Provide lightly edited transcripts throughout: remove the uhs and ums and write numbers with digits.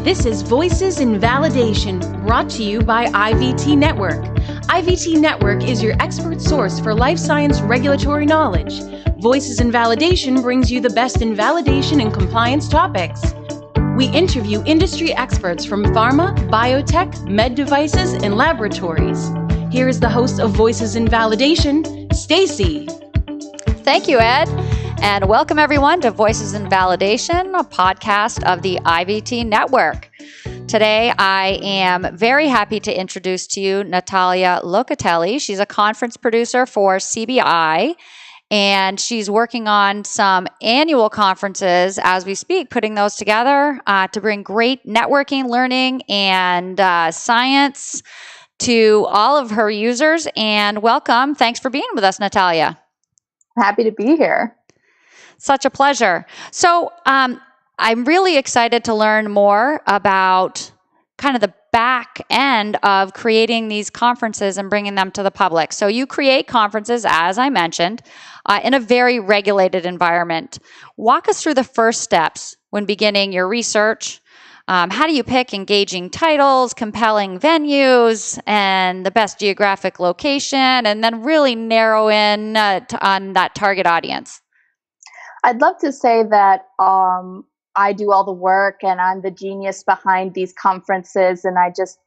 This is Voices in Validation, brought to you by IVT Network. IVT Network is your expert source for life science regulatory knowledge. Voices in Validation brings you the best in validation and compliance topics. We interview industry experts from pharma, biotech, med devices, and laboratories. Here is the host of Voices in Validation, Stacey. Thank you, Ed. And welcome everyone to Voices in Validation, a podcast of the IVT Network. Today, I am very happy to introduce to you Natalia Locatelli. She's a conference producer for CBI, and she's working on some annual conferences as we speak, putting those together to bring great networking, learning, and science to all of her users. And welcome. Thanks for being with us, Natalia. Happy to be here. Such a pleasure. So I'm really excited to learn more about kind of the back end of creating these conferences and bringing them to the public. So you create conferences, as I mentioned, in a very regulated environment. Walk us through the first steps when beginning your research. How do you pick engaging titles, compelling venues, and the best geographic location, and then really narrow in on that target audience? I'd love to say that I do all the work and I'm the genius behind these conferences and I just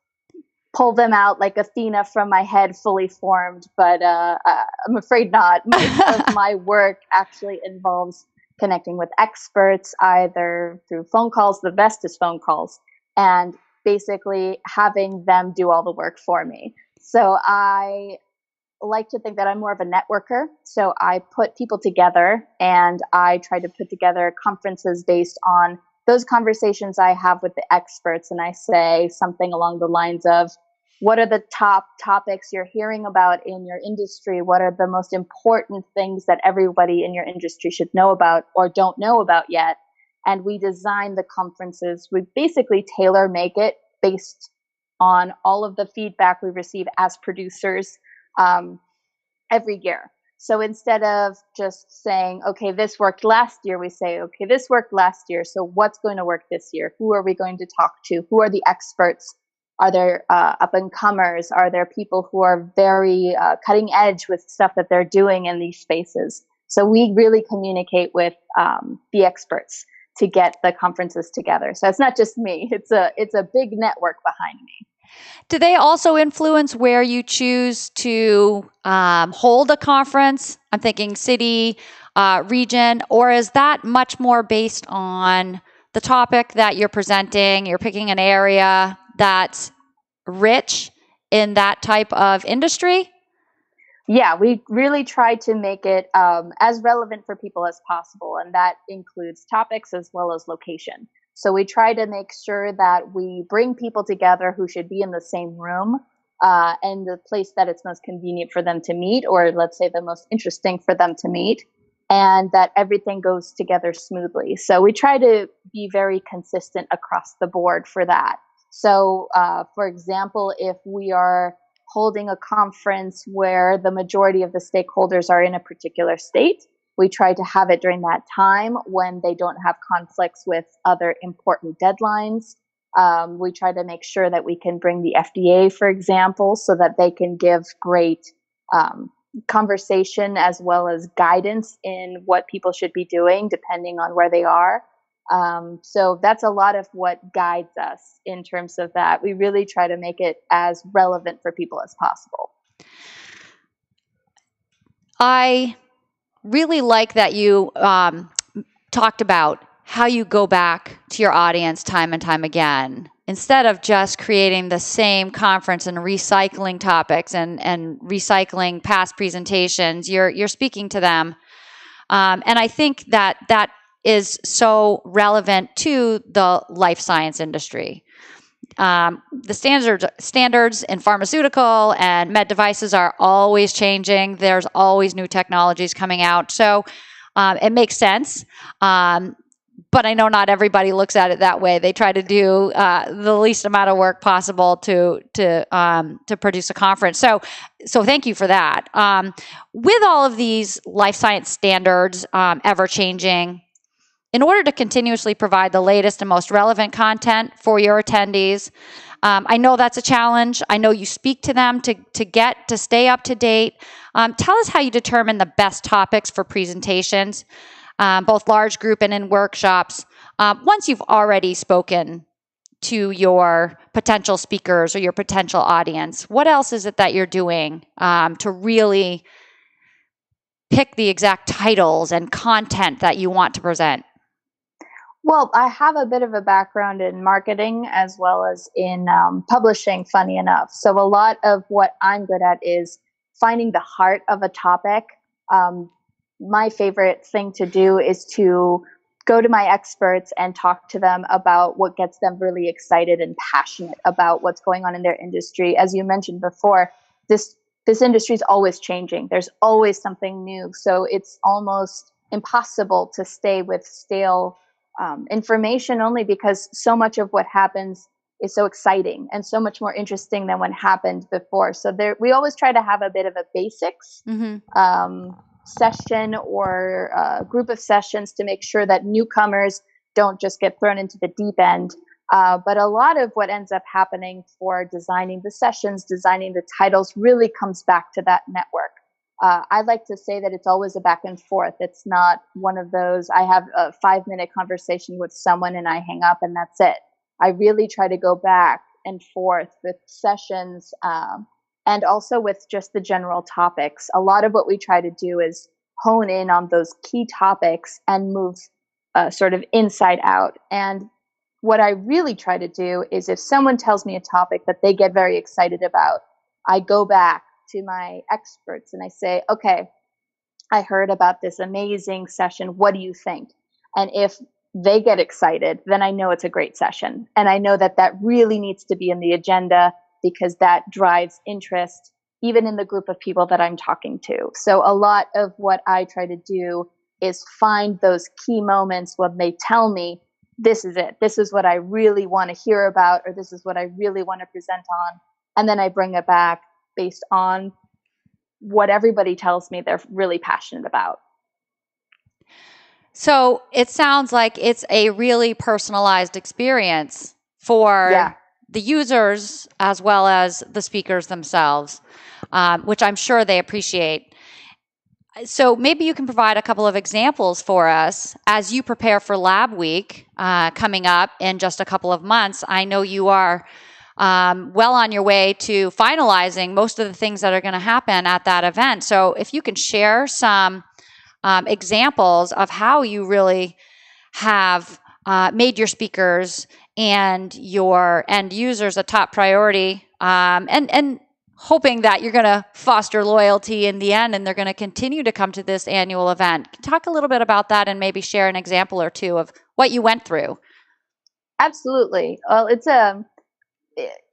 pull them out like Athena from my head fully formed, but I'm afraid not. Most of my work actually involves connecting with experts, either through phone calls, the best is phone calls, and basically having them do all the work for me. So I like to think that I'm more of a networker. So I put people together and I try to put together conferences based on those conversations I have with the experts. And I say something along the lines of, what are the top topics you're hearing about in your industry? What are the most important things that everybody in your industry should know about or don't know about yet? And we design the conferences. We basically tailor make it based on all of the feedback we receive as producers every year. So instead of just saying, okay, this worked last year, we say, okay, this worked last year. So what's going to work this year? Who are we going to talk to? Who are the experts? Are there up and comers? Are there people who are very cutting edge with stuff that they're doing in these spaces? So we really communicate with the experts to get the conferences together. So it's not just me. It's a big network behind me. Do they also influence where you choose to hold a conference? I'm thinking city, region, or is that much more based on the topic that you're presenting? You're picking an area that's rich in that type of industry? Yeah, we really try to make it as relevant for people as possible, and that includes topics as well as location. So we try to make sure that we bring people together who should be in the same room and the place that it's most convenient for them to meet, or let's say the most interesting for them to meet, and that everything goes together smoothly. So we try to be very consistent across the board for that. So, for example, if we are holding a conference where the majority of the stakeholders are in a particular state, we try to have it during that time when they don't have conflicts with other important deadlines. We try to make sure that we can bring the FDA, for example, so that they can give great conversation as well as guidance in what people should be doing depending on where they are. So that's a lot of what guides us in terms of that. We really try to make it as relevant for people as possible. I really like that you talked about how you go back to your audience time and time again. Instead of just creating the same conference and recycling topics and recycling past presentations, you're speaking to them. And I think that is so relevant to the life science industry. The standards in pharmaceutical and med devices are always changing. There's always new technologies coming out. So it makes sense. But I know not everybody looks at it that way. They try to do the least amount of work possible to produce a conference. So thank you for that. With all of these life science standards ever changing, in order to continuously provide the latest and most relevant content for your attendees. I know that's a challenge. I know you speak to them to stay up to date. Tell us how you determine the best topics for presentations, both large group and in workshops, once you've already spoken to your potential speakers or your potential audience. What else is it that you're doing to really pick the exact titles and content that you want to present? Well, I have a bit of a background in marketing as well as in publishing, funny enough. So a lot of what I'm good at is finding the heart of a topic. My favorite thing to do is to go to my experts and talk to them about what gets them really excited and passionate about what's going on in their industry. As you mentioned before, this industry is always changing. There's always something new. So it's almost impossible to stay with stale information, only because so much of what happens is so exciting and so much more interesting than what happened before. So we always try to have a bit of a basics session or group of sessions to make sure that newcomers don't just get thrown into the deep end. But a lot of what ends up happening for designing the sessions, designing the titles, really comes back to that network. I like to say that it's always a back and forth. It's not one of those, I have a 5-minute conversation with someone and I hang up and that's it. I really try to go back and forth with sessions and also with just the general topics. A lot of what we try to do is hone in on those key topics and move sort of inside out. And what I really try to do is, if someone tells me a topic that they get very excited about, I go back to my experts and I say, okay, I heard about this amazing session. What do you think? And if they get excited, then I know it's a great session. And I know that that really needs to be in the agenda, because that drives interest even in the group of people that I'm talking to. So a lot of what I try to do is find those key moments when they tell me, this is it. This is what I really want to hear about, or this is what I really want to present on. And then I bring it back based on what everybody tells me they're really passionate about. So it sounds like it's a really personalized experience for the users as well as the speakers themselves, which I'm sure they appreciate. So maybe you can provide a couple of examples for us as you prepare for Lab Week coming up in just a couple of months. I know you are well on your way to finalizing most of the things that are going to happen at that event. So if you can share some examples of how you really have made your speakers and your end users a top priority, and hoping that you're going to foster loyalty in the end and they're going to continue to come to this annual event. Talk a little bit about that and maybe share an example or two of what you went through. Absolutely. Well, it's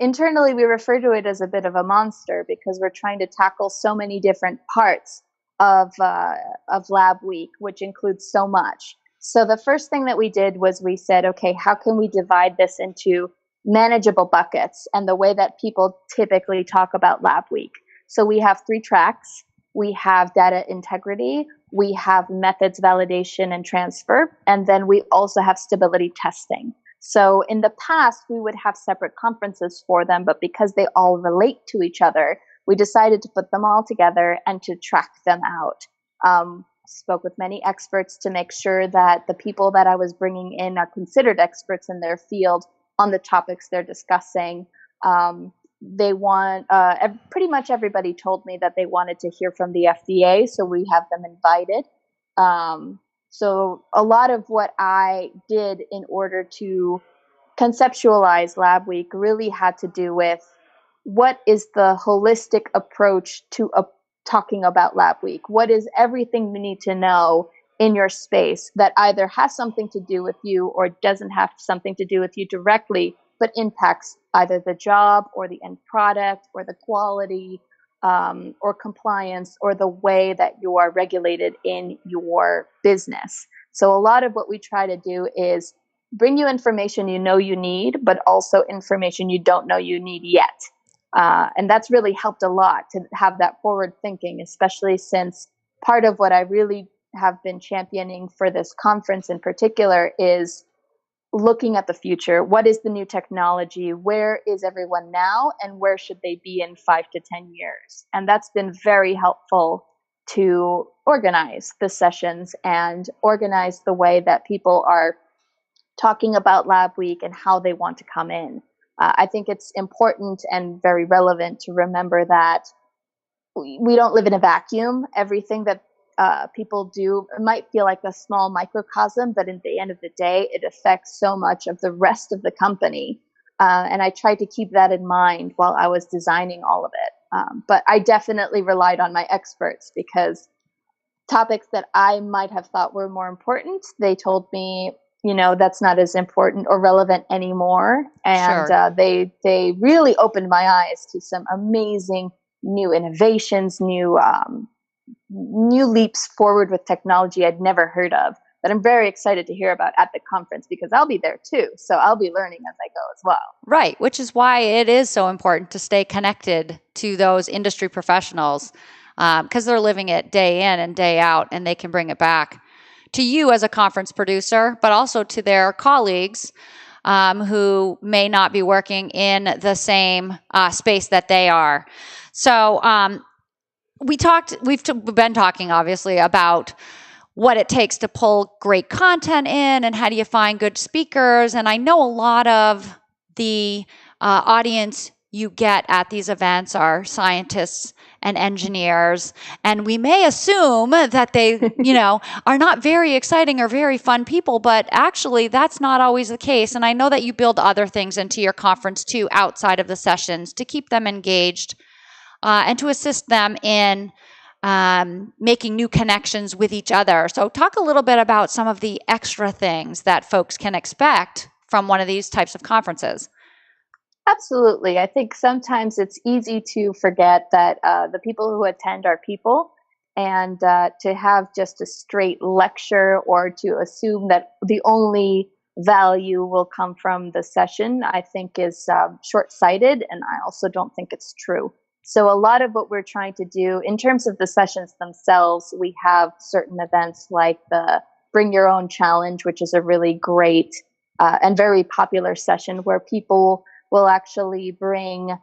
internally we refer to it as a bit of a monster, because we're trying to tackle so many different parts of Lab Week, which includes so much. So the first thing that we did was we said, okay, how can we divide this into manageable buckets and the way that people typically talk about Lab Week? So we have 3 tracks. We have data integrity, we have methods validation and transfer, and then we also have stability testing. So in the past, we would have separate conferences for them, but because they all relate to each other, we decided to put them all together and to track them out. Spoke with many experts to make sure that the people that I was bringing in are considered experts in their field on the topics they're discussing. They want, pretty much everybody told me that they wanted to hear from the FDA, so we have them invited. So a lot of what I did in order to conceptualize Lab Week really had to do with what is the holistic approach to talking about Lab Week? What is everything you need to know in your space that either has something to do with you or doesn't have something to do with you directly, but impacts either the job or the end product or the quality or compliance or the way that you are regulated in your business. So a lot of what we try to do is bring you information you know you need, but also information you don't know you need yet. And that's really helped a lot to have that forward thinking, especially since part of what I really have been championing for this conference in particular is looking at the future. What is the new technology? Where is everyone now? And where should they be in 5 to 10 years? And that's been very helpful to organize the sessions and organize the way that people are talking about Lab Week and how they want to come in. I think it's important and very relevant to remember that we don't live in a vacuum. Everything that people do might feel like a small microcosm, but at the end of the day, it affects so much of the rest of the company. And I tried to keep that in mind while I was designing all of it. But I definitely relied on my experts because topics that I might have thought were more important, they told me, that's not as important or relevant anymore. And Sure. They really opened my eyes to some amazing new innovations, new leaps forward with technology I'd never heard of that I'm very excited to hear about at the conference because I'll be there too. So I'll be learning as I go as well. Right, which is why it is so important to stay connected to those industry professionals because they're living it day in and day out, and they can bring it back to you as a conference producer, but also to their colleagues who may not be working in the same space that they are. So we've been talking obviously about what it takes to pull great content in and how do you find good speakers. And I know a lot of the audience you get at these events are scientists and engineers, and we may assume that they, are not very exciting or very fun people, but actually that's not always the case. And I know that you build other things into your conference too, outside of the sessions, to keep them engaged and to assist them in making new connections with each other. So talk a little bit about some of the extra things that folks can expect from one of these types of conferences. Absolutely. I think sometimes it's easy to forget that the people who attend are people, and to have just a straight lecture or to assume that the only value will come from the session, I think is short-sighted, and I also don't think it's true. So a lot of what we're trying to do in terms of the sessions themselves, we have certain events like the Bring Your Own Challenge, which is a really great and very popular session where people will actually bring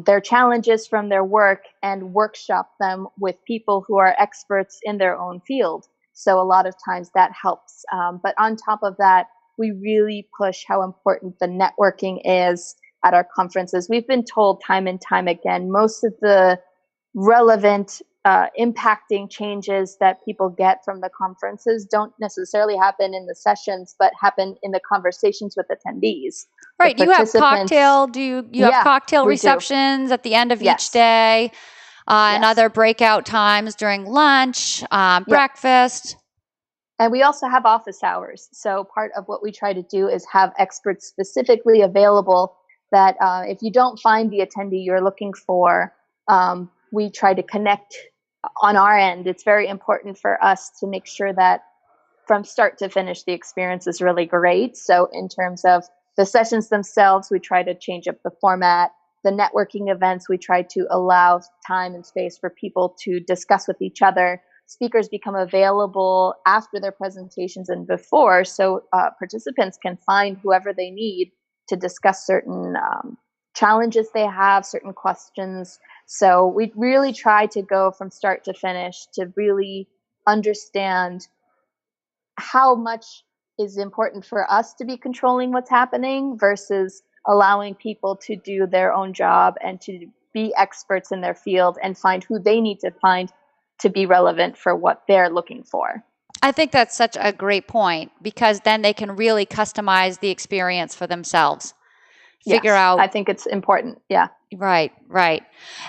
their challenges from their work and workshop them with people who are experts in their own field. So a lot of times that helps. But on top of that, we really push how important the networking is at our conferences. We've been told time and time again, most of the relevant impacting changes that people get from the conferences don't necessarily happen in the sessions, but happen in the conversations with attendees. Right. You have cocktail. You have cocktail receptions at the end of each day, and other breakout times during lunch, breakfast. And we also have office hours. So part of what we try to do is have experts specifically available that if you don't find the attendee you're looking for, we try to connect on our end. It's very important for us to make sure that from start to finish, the experience is really great. So in terms of the sessions themselves, we try to change up the format. The networking events, we try to allow time and space for people to discuss with each other. Speakers become available after their presentations and before, so participants can find whoever they need to discuss certain challenges they have, certain questions. So we really try to go from start to finish to really understand how much is important for us to be controlling what's happening versus allowing people to do their own job and to be experts in their field and find who they need to find to be relevant for what they're looking for. I think that's such a great point because then they can really customize the experience for themselves. Figure out. I think it's important. Yeah. Right.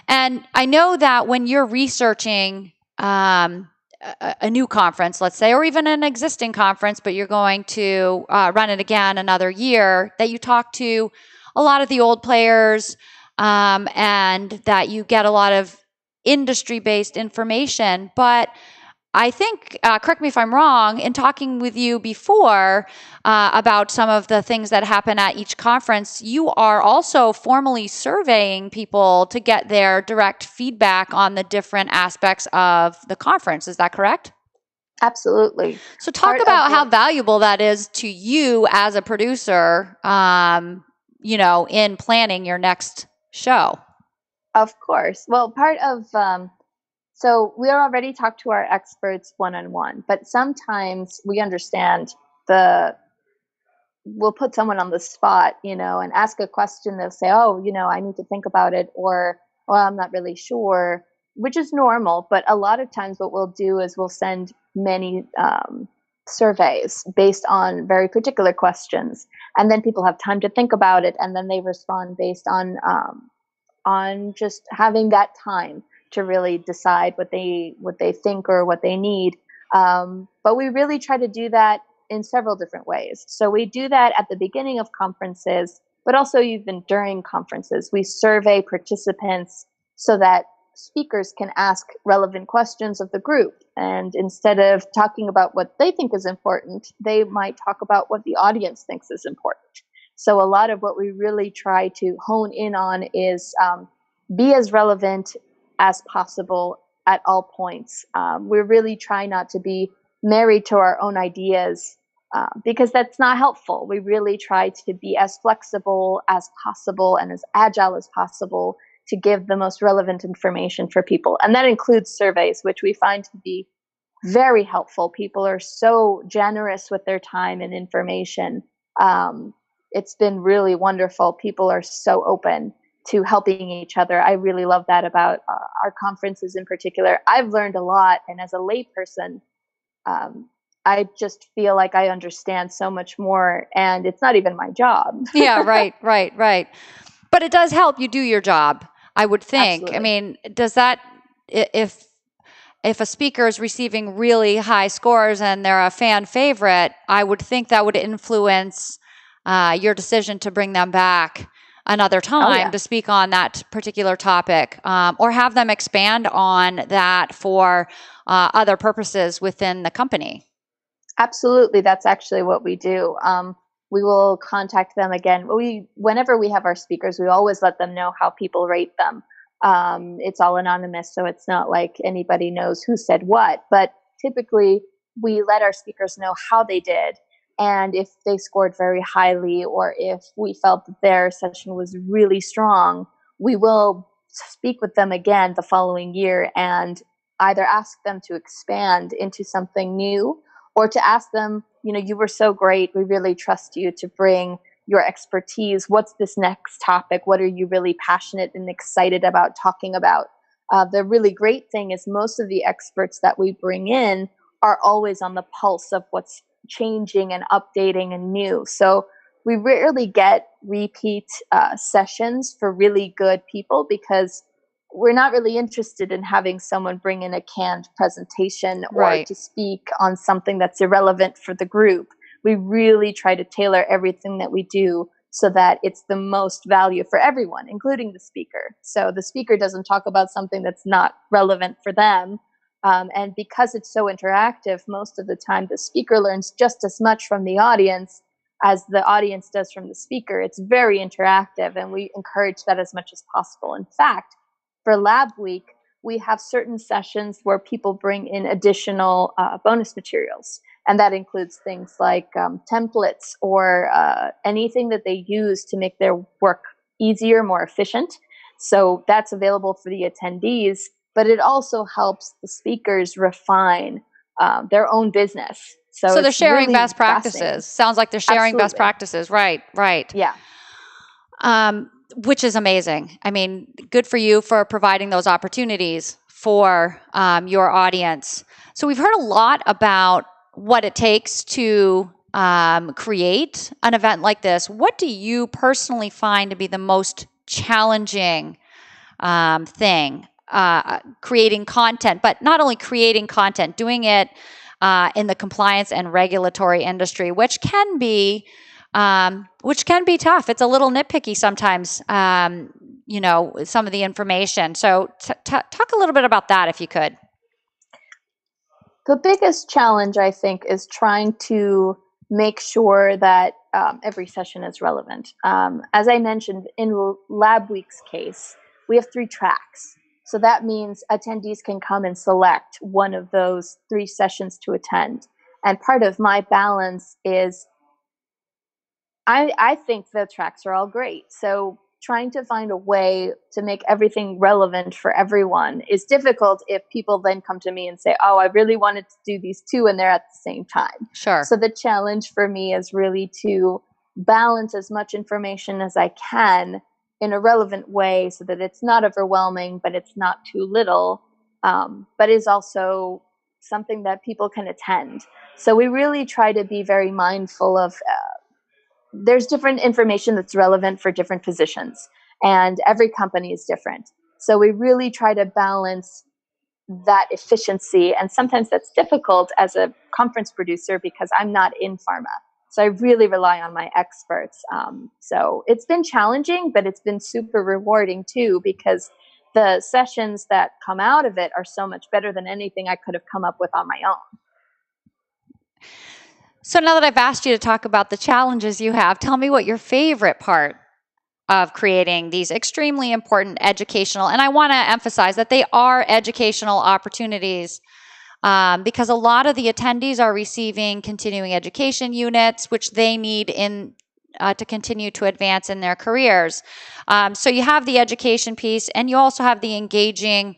And I know that when you're researching a new conference, let's say, or even an existing conference, but you're going to run it again another year, that you talk to a lot of the old players and that you get a lot of industry-based information. But I think, correct me if I'm wrong, in talking with you before about some of the things that happen at each conference, you are also formally surveying people to get their direct feedback on the different aspects of the conference. Is that correct? Absolutely. So talk about how valuable that is to you as a producer, in planning your next show. Of course. Well, part of, so we already talk to our experts one-on-one, but sometimes we understand we'll put someone on the spot, and ask a question. They'll say, oh, I need to think about it, or, well, I'm not really sure, which is normal. But a lot of times what we'll do is we'll send many surveys based on very particular questions. And then people have time to think about it. And then they respond based on just having that time to really decide what they think or what they need. But we really try to do that in several different ways. So we do that at the beginning of conferences, but also even during conferences. We survey participants so that speakers can ask relevant questions of the group. And instead of talking about what they think is important, they might talk about what the audience thinks is important. So a lot of what we really try to hone in on is be as relevant as possible at all points. We really try not to be married to our own ideas because that's not helpful. We really try to be as flexible as possible and as agile as possible to give the most relevant information for people. And that includes surveys, which we find to be very helpful. People are so generous with their time and information. It's been really wonderful. People are so open to helping each other. I really love that about our conferences in particular. I've learned a lot. And as a layperson, I just feel like I understand so much more, and it's not even my job. Yeah, right. But it does help you do your job, I would think. Absolutely. I mean, does that, if a speaker is receiving really high scores and they're a fan favorite, I would think that would influence your decision to bring them back another time to speak on that particular topic, or have them expand on that for other purposes within the company. Absolutely. That's actually what we do. We will contact them again. Whenever we have our speakers, we always let them know how people rate them. It's all anonymous, so it's not like anybody knows who said what. But typically, we let our speakers know how they did, and if they scored very highly, or if we felt that their session was really strong, we will speak with them again the following year and either ask them to expand into something new, or to ask them, you were so great, we really trust you to bring your expertise. What's this next topic? What are you really passionate and excited about talking about? The really great thing is most of the experts that we bring in are always on the pulse of what's changing and updating and new. So we rarely get repeat sessions for really good people, because we're not really interested in having someone bring in a canned presentation or to speak on something that's irrelevant for the group. We really try to tailor everything that we do so that it's the most value for everyone, including the speaker. So the speaker doesn't talk about something that's not relevant for them. And because it's so interactive, most of the time the speaker learns just as much from the audience as the audience does from the speaker. It's very interactive, and we encourage that as much as possible. In fact, for Lab Week, we have certain sessions where people bring in additional bonus materials. And that includes things like templates or anything that they use to make their work easier, more efficient. So that's available for the attendees, but it also helps the speakers refine their own business. So they're sharing really best practices. Sounds like they're sharing best practices. Right. Yeah. Which is amazing. I mean, good for you for providing those opportunities for your audience. So we've heard a lot about what it takes to create an event like this. What do you personally find to be the most challenging thing? Creating content, but not only creating content, doing it in the compliance and regulatory industry, which can be tough. It's a little nitpicky sometimes, some of the information. So talk a little bit about that if you could. The biggest challenge, I think, is trying to make sure that every session is relevant. As I mentioned, in Lab Week's case, we have 3 tracks. So that means attendees can come and select one of those 3 sessions to attend. And part of my balance is I think the tracks are all great. So trying to find a way to make everything relevant for everyone is difficult if people then come to me and say, oh, I really wanted to do these 2 and they're at the same time. Sure. So the challenge for me is really to balance as much information as I can in a relevant way so that it's not overwhelming, but it's not too little, but is also something that people can attend. So we really try to be very mindful of there's different information that's relevant for different positions, and every company is different. So we really try to balance that efficiency. And sometimes that's difficult as a conference producer because I'm not in pharma. So I really rely on my experts. So it's been challenging, but it's been super rewarding too, because the sessions that come out of it are so much better than anything I could have come up with on my own. So now that I've asked you to talk about the challenges you have, tell me what your favorite part of creating these extremely important educational, and I want to emphasize that they are educational opportunities, because a lot of the attendees are receiving continuing education units, which they need to continue to advance in their careers. So you have the education piece, and you also have the engaging,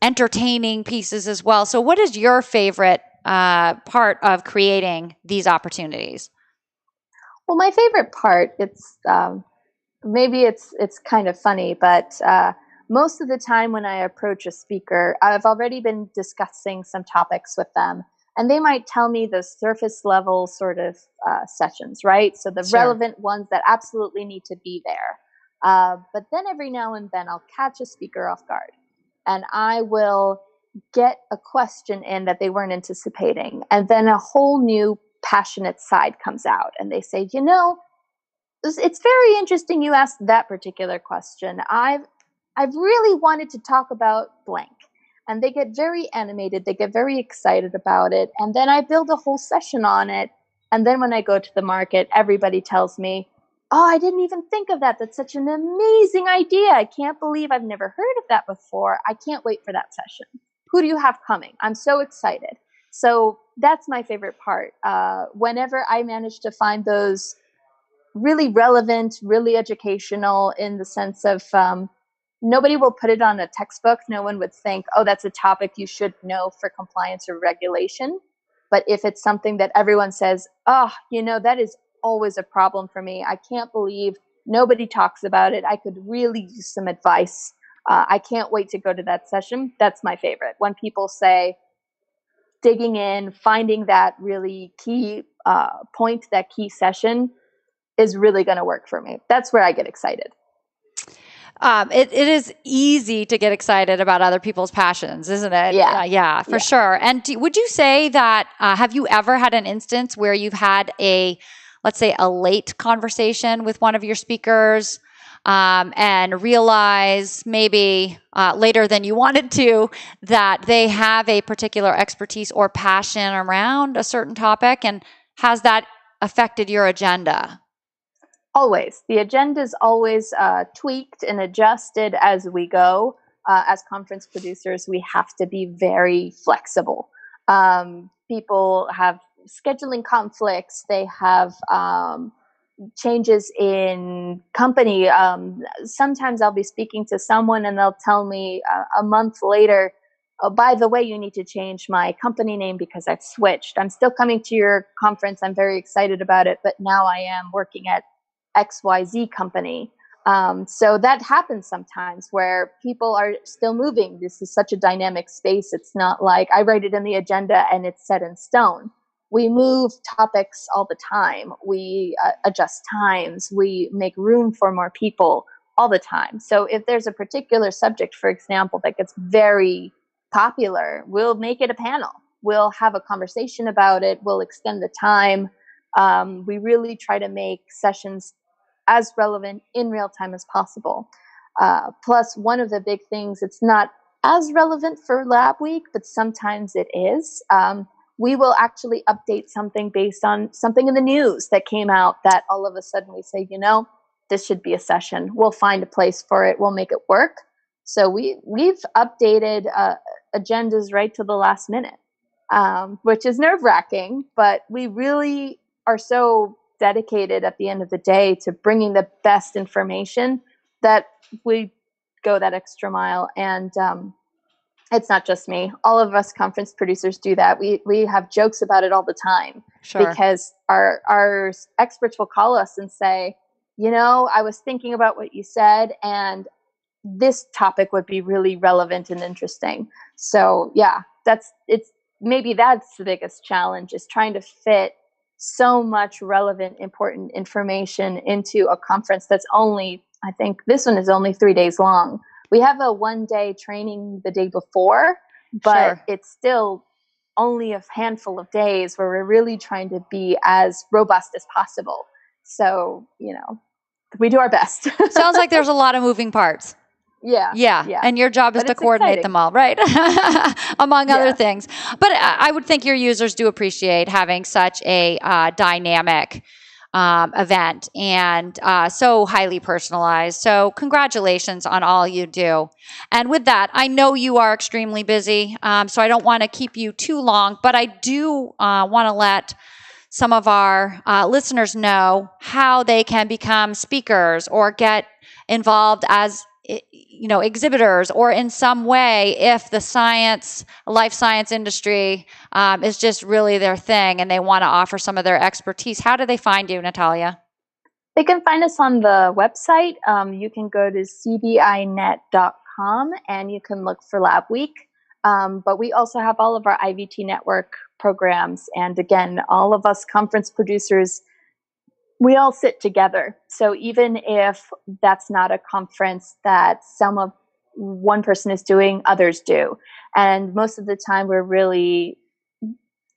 entertaining pieces as well. So what is your favorite part of creating these opportunities? Well, my favorite part, maybe it's kind of funny, but most of the time when I approach a speaker, I've already been discussing some topics with them, and they might tell me the surface level sort of sessions, right? So the relevant ones that absolutely need to be there. But then every now and then I'll catch a speaker off guard, and I will get a question in that they weren't anticipating. And then a whole new passionate side comes out, and they say, it's very interesting you asked that particular question. I've really wanted to talk about blank. And they get very animated. They get very excited about it. And then I build a whole session on it. And then when I go to the market, everybody tells me, oh, I didn't even think of that. That's such an amazing idea. I can't believe I've never heard of that before. I can't wait for that session. Who do you have coming? I'm so excited. So that's my favorite part. Whenever I manage to find those really relevant, really educational, in the sense of nobody will put it on a textbook. No one would think, oh, that's a topic you should know for compliance or regulation. But if it's something that everyone says, oh, that is always a problem for me. I can't believe nobody talks about it. I could really use some advice. I can't wait to go to that session. That's my favorite. When people say, digging in, finding that really key point, that key session is really going to work for me. That's where I get excited. It is easy to get excited about other people's passions, isn't it? Yeah. For sure. And would you say that, have you ever had an instance where you've had let's say a late conversation with one of your speakers, and realize maybe later than you wanted to that they have a particular expertise or passion around a certain topic? And has that affected your agenda? Always. The agenda is always tweaked and adjusted as we go. As conference producers, we have to be very flexible. People have scheduling conflicts. They have changes in company. Sometimes I'll be speaking to someone and they'll tell me a month later, oh, by the way, you need to change my company name because I've switched. I'm still coming to your conference. I'm very excited about it, but now I am working at XYZ company. So that happens sometimes where people are still moving. This is such a dynamic space. It's not like I write it in the agenda and it's set in stone. We move topics all the time. We adjust times. We make room for more people all the time. So if there's a particular subject, for example, that gets very popular, we'll make it a panel. We'll have a conversation about it. We'll extend the time. We really try to make sessions as relevant in real time as possible. Plus, one of the big things, it's not as relevant for Lab Week, but sometimes it is. We will actually update something based on something in the news that came out that all of a sudden we say, this should be a session. We'll find a place for it. We'll make it work. So we've updated agendas right to the last minute, which is nerve-wracking, but we really are so dedicated at the end of the day to bringing the best information that we go that extra mile. And it's not just me. All of us conference producers do that. We have jokes about it all the time. Sure. Because our experts will call us and say, I was thinking about what you said, and this topic would be really relevant and interesting. So yeah, that's the biggest challenge, is trying to fit so much relevant, important information into a conference that's only, I think this one is only 3 days long. We have a 1-day training the day before, but It's still only a handful of days where we're really trying to be as robust as possible. So, we do our best. Sounds like there's a lot of moving parts. Yeah. And your job is to coordinate them all, right? Among other things. But I would think your users do appreciate having such a dynamic event and so highly personalized. So congratulations on all you do. And with that, I know you are extremely busy, so I don't want to keep you too long, but I do want to let some of our listeners know how they can become speakers or get involved as exhibitors, or in some way, if the life science industry is just really their thing and they want to offer some of their expertise. How do they find you, Natalia? They can find us on the website. You can go to cbinet.com and you can look for Lab Week. But we also have all of our IVT network programs. And again, all of us conference producers, we all sit together. So even if that's not a conference that one person is doing, others do. And most of the time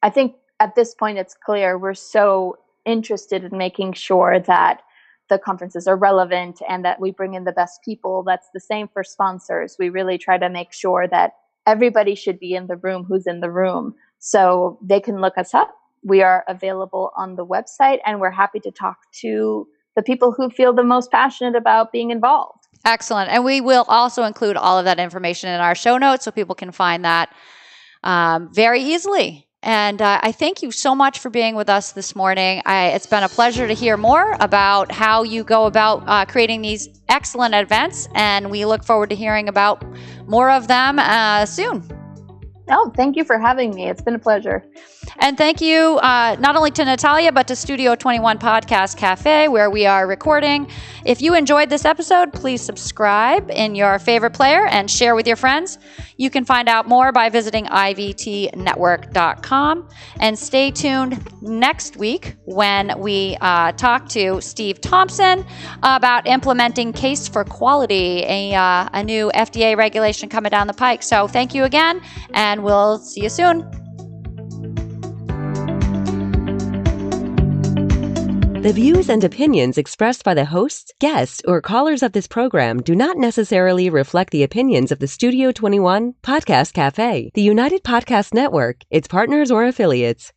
I think at this point it's clear, we're so interested in making sure that the conferences are relevant and that we bring in the best people. That's the same for sponsors. We really try to make sure that everybody should be in the room who's in the room. So they can look us up. We are available on the website, and we're happy to talk to the people who feel the most passionate about being involved. Excellent. And we will also include all of that information in our show notes so people can find that very easily. And I thank you so much for being with us this morning. It's been a pleasure to hear more about how you go about creating these excellent events, and we look forward to hearing about more of them soon. Oh, thank you for having me. It's been a pleasure. And thank you not only to Natalia, but to Studio 21 Podcast Cafe, where we are recording. If you enjoyed this episode, please subscribe in your favorite player and share with your friends. You can find out more by visiting ivtnetwork.com. And stay tuned next week when we talk to Steve Thompson about implementing Case for Quality, a new FDA regulation coming down the pike. So thank you again, and we'll see you soon. The views and opinions expressed by the hosts, guests, or callers of this program do not necessarily reflect the opinions of the Studio 21 Podcast Cafe, the United Podcast Network, its partners, or affiliates.